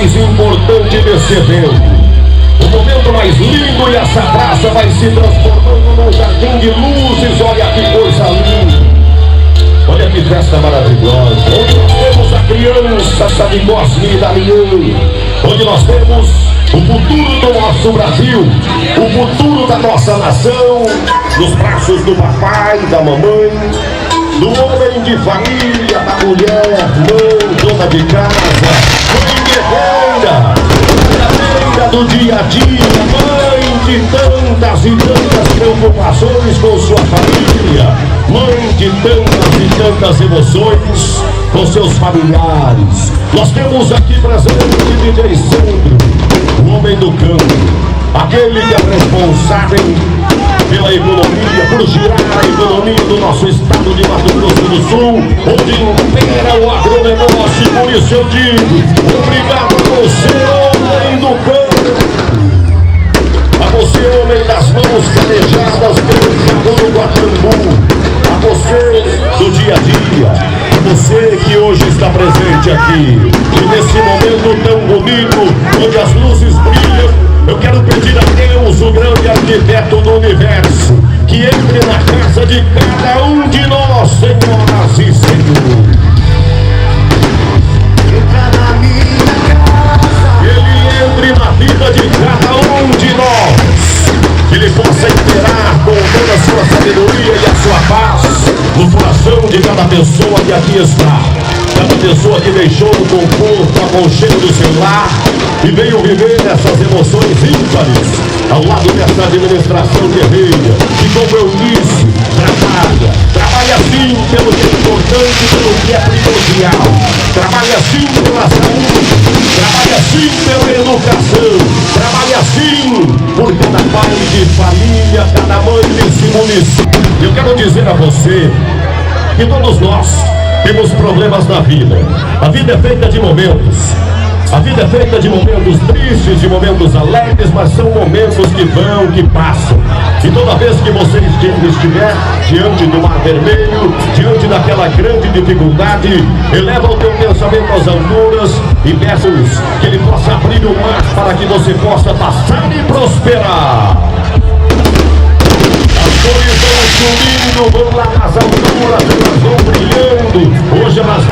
mais importante desse evento. O momento mais lindo, e essa praça vai se transformando num jardim de luzes. Olha que coisa linda. Olha que festa maravilhosa. Onde nós temos a criança de Cosme e Damião. Onde nós temos o futuro do nosso Brasil, o futuro da nossa nação, nos braços do papai, da mamãe, do homem de família, da mulher, mãe, dona de casa, mãe guerreira, guerreira do dia a dia, mãe de tantas e tantas preocupações com sua família, mãe de tantas e tantas emoções com seus familiares. Nós temos aqui presente DJ Sandro, o homem do campo, aquele que é responsável pela economia, por girar a economia do nosso estado de Mato Grosso do Sul, onde impera o agronegócio. Por isso eu digo, obrigado a você, homem do campo, a você, homem das mãos calejadas pelo chão do Guatambu, a você do dia a dia, você que hoje está presente aqui, e nesse momento tão bonito, onde as luzes brilham, eu quero pedir a Deus, o grande arquiteto do universo, que entre na casa de cada um de nós, senhoras e senhores. Ele entre na vida de cada um de nós, que ele possa imperar com toda a sua sabedoria e a sua paz no coração de cada pessoa que aqui está, cada pessoa que deixou o conforto, o aconchego do seu lar e veio viver essas emoções ímpares ao lado dessa administração guerreira, que, como eu disse, trabalha sim pelo que é importante, pelo que é primordial, trabalha sim pela saúde, trabalha sim pela educação, trabalha sim por cada pai de família, cada mãe desse município. Eu quero dizer a você que todos nós temos problemas na vida. A vida é feita de momentos. A vida é feita de momentos tristes, de momentos alegres, mas são momentos que vão, que passam. E toda vez que você estiver diante do mar vermelho, diante daquela grande dificuldade, eleva o teu pensamento às alturas e peça que ele possa abrir o mar para que você possa passar e prosperar. As cores vão subindo, vão lá nas alturas, elas vão brilhando. Hoje elas